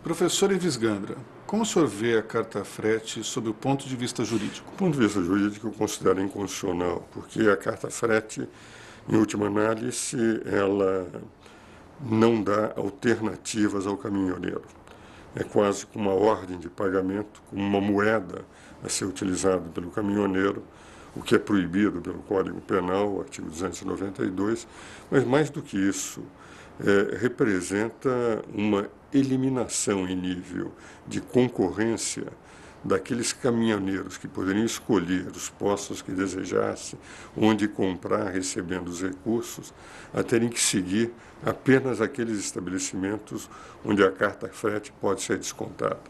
Professor Ives Gandra, como o senhor vê a carta frete sob o ponto de vista jurídico? Do ponto de vista jurídico, eu considero inconstitucional, porque a carta frete, em última análise, ela não dá alternativas ao caminhoneiro. É quase como uma ordem de pagamento, como uma moeda a ser utilizada pelo caminhoneiro, o que é proibido pelo Código Penal, o artigo 292, mas mais do que isso, representa uma eliminação em nível de concorrência daqueles caminhoneiros que poderiam escolher os postos que desejassem, onde comprar, recebendo os recursos, a terem que seguir apenas aqueles estabelecimentos onde a carta frete pode ser descontada.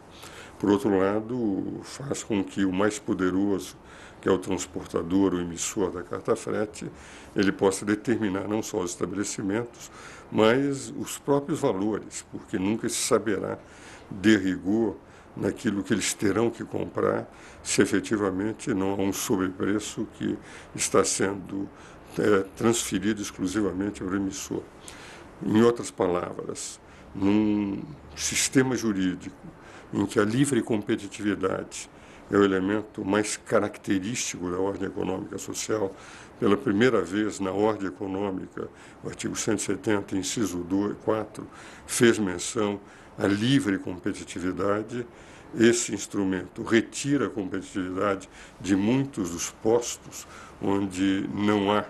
Por outro lado, faz com que o mais poderoso, que é o transportador, o emissor da carta frete, ele possa determinar não só os estabelecimentos, mas os próprios valores, porque nunca se saberá de rigor naquilo que eles terão que comprar, se efetivamente não há um sobrepreço que está sendo transferido exclusivamente ao emissor. Em outras palavras, num sistema jurídico em que a livre competitividade é o elemento mais característico da ordem econômica social, pela primeira vez na ordem econômica, o artigo 170, inciso 2, 4, fez menção à livre competitividade. Esse instrumento retira a competitividade de muitos dos postos onde não há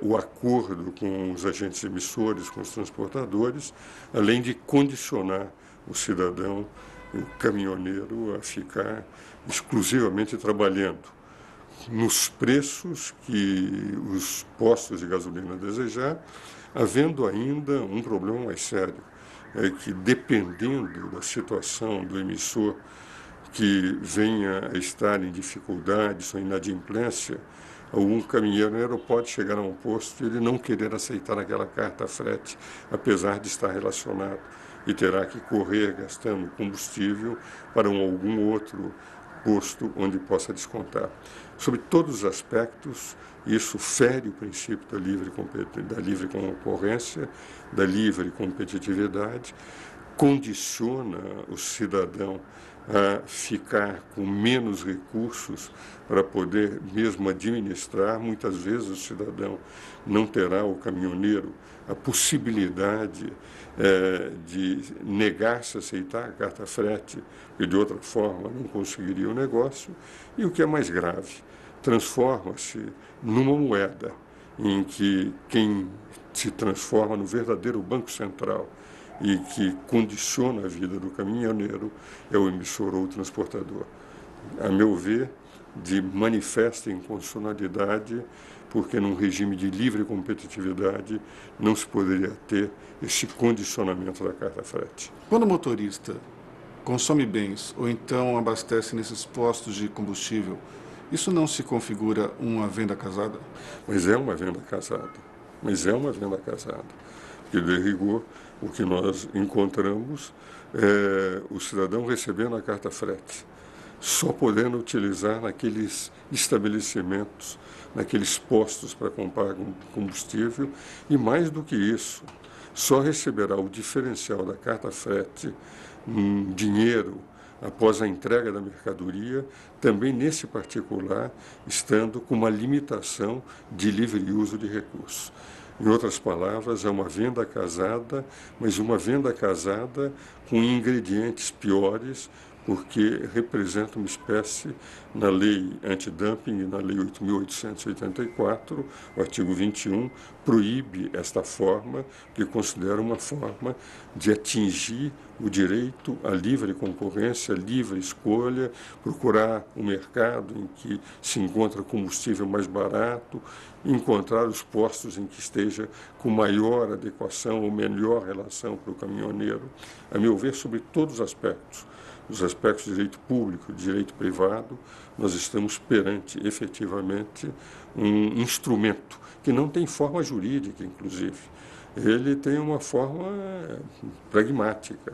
o acordo com os agentes emissores, com os transportadores, além de condicionar o cidadão, o caminhoneiro, a ficar exclusivamente trabalhando nos preços que os postos de gasolina desejar, havendo ainda um problema mais sério, é que dependendo da situação do emissor que venha a estar em dificuldades ou inadimplência, algum caminhoneiro pode chegar a um posto e ele não querer aceitar aquela carta frete, apesar de estar relacionado, e terá que correr gastando combustível para algum outro posto onde possa descontar. Sobre todos os aspectos, isso fere o princípio da livre concorrência, da livre competitividade, condiciona o cidadão a ficar com menos recursos para poder mesmo administrar. Muitas vezes o cidadão não terá, o caminhoneiro, a possibilidade de negar-se a aceitar a carta frete, porque de outra forma não conseguiria o negócio. E o que é mais grave, transforma-se numa moeda em que quem se transforma no verdadeiro Banco Central e que condiciona a vida do caminhoneiro é o emissor ou o transportador. A meu ver, de manifesta inconstitucionalidade, porque num regime de livre competitividade não se poderia ter esse condicionamento da carta frete. Quando o motorista consome bens ou então abastece nesses postos de combustível, isso não se configura uma venda casada? Mas é uma venda casada. Porque, de rigor, o que nós encontramos é o cidadão recebendo a carta frete, só podendo utilizar naqueles estabelecimentos, naqueles postos para comprar combustível, e mais do que isso, só receberá o diferencial da carta frete em dinheiro após a entrega da mercadoria, também nesse particular, estando com uma limitação de livre uso de recursos. Em outras palavras, é uma venda casada, mas uma venda casada com ingredientes piores, porque representa uma espécie, na lei antidumping e na lei 8.884, o artigo 21, proíbe esta forma, que considera uma forma de atingir o direito à livre concorrência, livre escolha, procurar um mercado em que se encontra combustível mais barato, encontrar os postos em que esteja com maior adequação ou melhor relação para o caminhoneiro, a meu ver, sobre todos os aspectos de direito público, de direito privado, nós estamos perante, efetivamente, um instrumento que não tem forma jurídica, inclusive. Ele tem uma forma pragmática.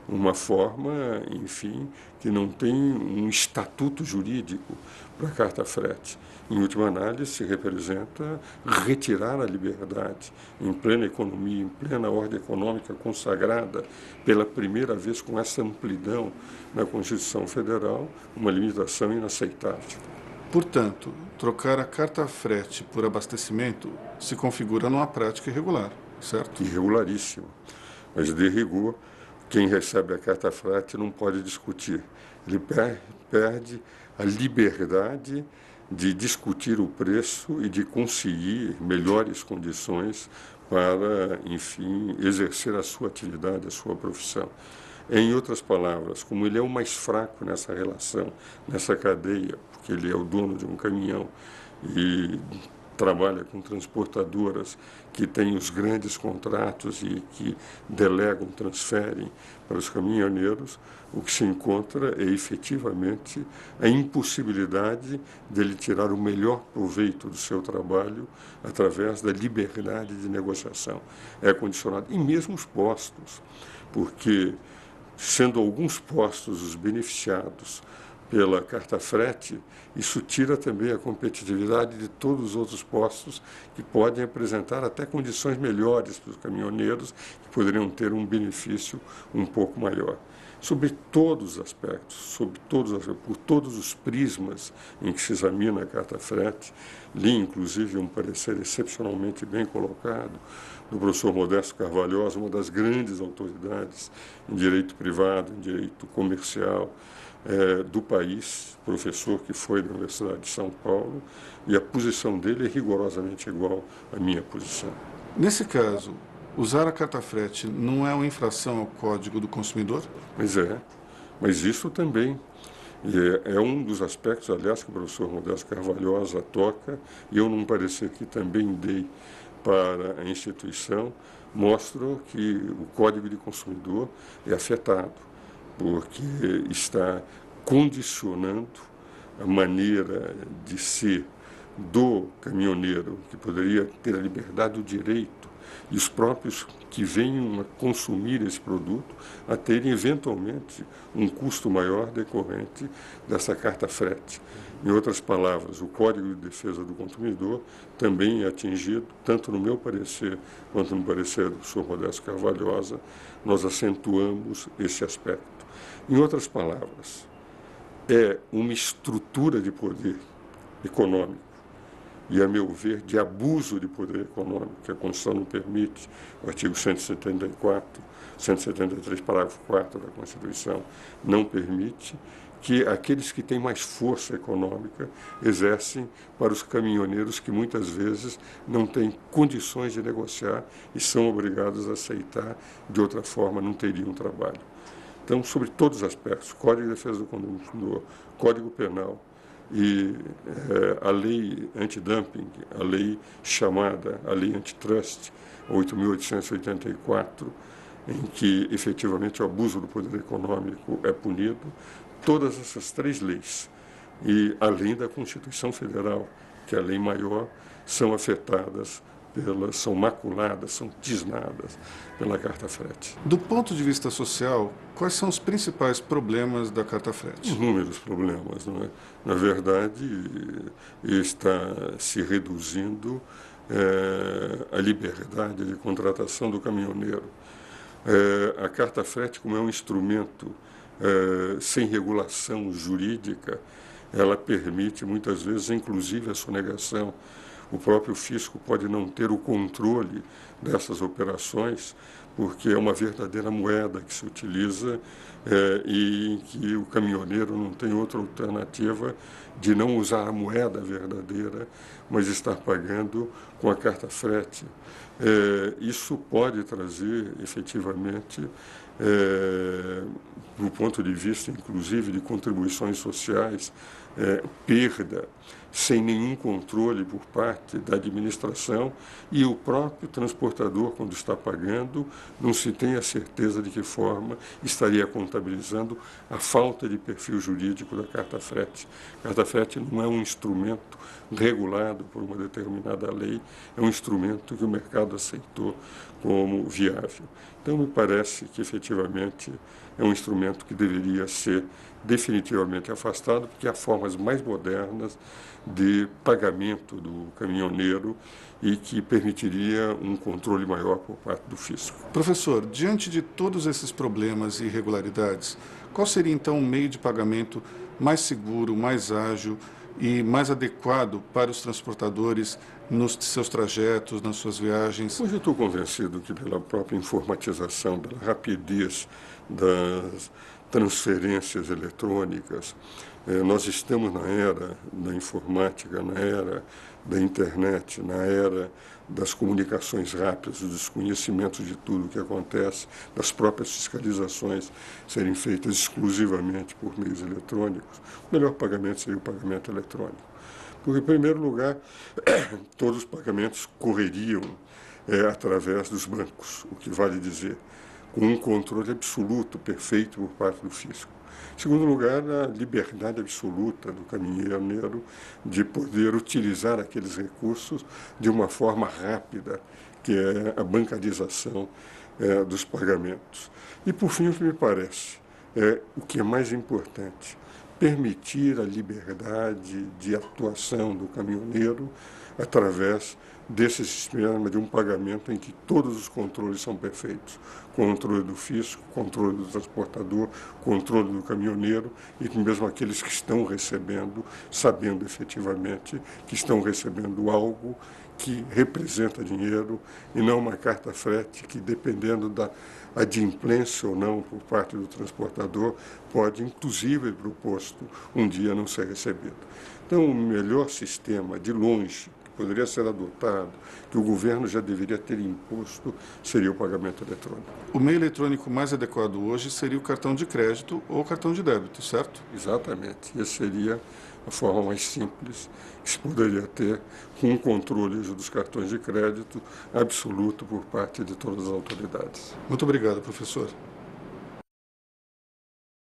uma forma, enfim, que não tem um estatuto jurídico para a carta frete. Em última análise, representa retirar a liberdade em plena economia, em plena ordem econômica consagrada pela primeira vez com essa amplidão na Constituição Federal, uma limitação inaceitável. Portanto, trocar a carta frete por abastecimento se configura numa prática irregular, certo? Irregularíssimo. Mas, de rigor, quem recebe a carta frete não pode discutir. Ele perde a liberdade de discutir o preço e de conseguir melhores condições para, enfim, exercer a sua atividade, a sua profissão. Em outras palavras, como ele é o mais fraco nessa relação, nessa cadeia, porque ele é o dono de um caminhão e trabalha com transportadoras que têm os grandes contratos e que delegam, transferem para os caminhoneiros, o que se encontra é efetivamente a impossibilidade dele tirar o melhor proveito do seu trabalho através da liberdade de negociação. É condicionado, e mesmo os postos, porque sendo alguns postos os beneficiados pela carta frete, isso tira também a competitividade de todos os outros postos que podem apresentar até condições melhores para os caminhoneiros, que poderiam ter um benefício um pouco maior. Sobre todos os aspectos, por todos os prismas em que se examina a carta frete, li inclusive um parecer excepcionalmente bem colocado do professor Modesto Carvalhosa, uma das grandes autoridades em direito privado, em direito comercial, do país, professor que foi da Universidade de São Paulo, e a posição dele é rigorosamente igual à minha posição. Nesse caso, usar a carta frete não é uma infração ao Código do Consumidor? Mas isso também é um dos aspectos, aliás, que o professor Modesto Carvalhosa toca, e eu num parecer que também dei para a instituição, mostram que o Código de Consumidor é afetado, porque está condicionando a maneira de ser do caminhoneiro, que poderia ter a liberdade, o direito, e os próprios que venham a consumir esse produto, a terem eventualmente um custo maior decorrente dessa carta frete. Em outras palavras, o Código de Defesa do Consumidor também é atingido, tanto no meu parecer quanto no parecer do professor Modesto Carvalhosa, nós acentuamos esse aspecto. Em outras palavras, é uma estrutura de poder econômico e, a meu ver, de abuso de poder econômico, que a Constituição não permite, o artigo 174, 173, parágrafo 4 da Constituição, não permite que aqueles que têm mais força econômica exercem para os caminhoneiros que muitas vezes não têm condições de negociar e são obrigados a aceitar, de outra forma não teriam trabalho. Então, sobre todos os aspectos, Código de Defesa do Consumidor, Código Penal e a lei antidumping, a lei chamada a lei antitrust, 8.884, em que efetivamente o abuso do poder econômico é punido, todas essas três leis, e além da Constituição Federal, que é a lei maior, são afetadas são maculadas, são tisnadas pela carta frete. Do ponto de vista social, quais são os principais problemas da carta frete? Inúmeros problemas, não é? Na verdade, está se reduzindo a liberdade de contratação do caminhoneiro. A carta frete, como é um instrumento sem regulação jurídica, ela permite muitas vezes, inclusive, a sonegação. O próprio fisco pode não ter o controle dessas operações, porque é uma verdadeira moeda que se utiliza e em que o caminhoneiro não tem outra alternativa de não usar a moeda verdadeira, mas estar pagando com a carta frete. Isso pode trazer, efetivamente, do ponto de vista, inclusive, de contribuições sociais, perda sem nenhum controle por parte da administração, e o próprio transportador, quando está pagando, não se tem a certeza de que forma estaria contabilizando a falta de perfil jurídico da carta frete. A carta frete não é um instrumento regulado por uma determinada lei, é um instrumento que o mercado aceitou como viável. Então, me parece que, efetivamente, efetivamente é um instrumento que deveria ser definitivamente afastado, porque há formas mais modernas de pagamento do caminhoneiro e que permitiria um controle maior por parte do fisco. Professor, diante de todos esses problemas e irregularidades, qual seria então o meio de pagamento mais seguro, mais ágil e mais adequado para os transportadores nos seus trajetos, nas suas viagens? Hoje eu estou convencido que pela própria informatização, pela rapidez das transferências eletrônicas, nós estamos na era da informática, na era da internet, na era das comunicações rápidas, do desconhecimento de tudo o que acontece, das próprias fiscalizações serem feitas exclusivamente por meios eletrônicos. O melhor pagamento seria o pagamento eletrônico. Porque, em primeiro lugar, todos os pagamentos correriam através dos bancos, o que vale dizer, com um controle absoluto, perfeito por parte do fisco. Em segundo lugar, a liberdade absoluta do caminhoneiro de poder utilizar aqueles recursos de uma forma rápida, que é a bancarização dos pagamentos. E, por fim, o que me parece, o que é mais importante, permitir a liberdade de atuação do caminhoneiro através desse sistema de um pagamento em que todos os controles são perfeitos. Controle do fisco, controle do transportador, controle do caminhoneiro e mesmo aqueles que estão recebendo, sabendo efetivamente que estão recebendo algo que representa dinheiro e não uma carta frete que, dependendo da adimplência ou não por parte do transportador, pode inclusive para o posto um dia não ser recebido. Então, o melhor sistema, de longe, que poderia ser adotado, que o governo já deveria ter imposto, seria o pagamento eletrônico. O meio eletrônico mais adequado hoje seria o cartão de crédito ou o cartão de débito, certo? Exatamente. Essa seria a forma mais simples que se poderia ter, com um controle dos cartões de crédito absoluto por parte de todas as autoridades. Muito obrigado, professor.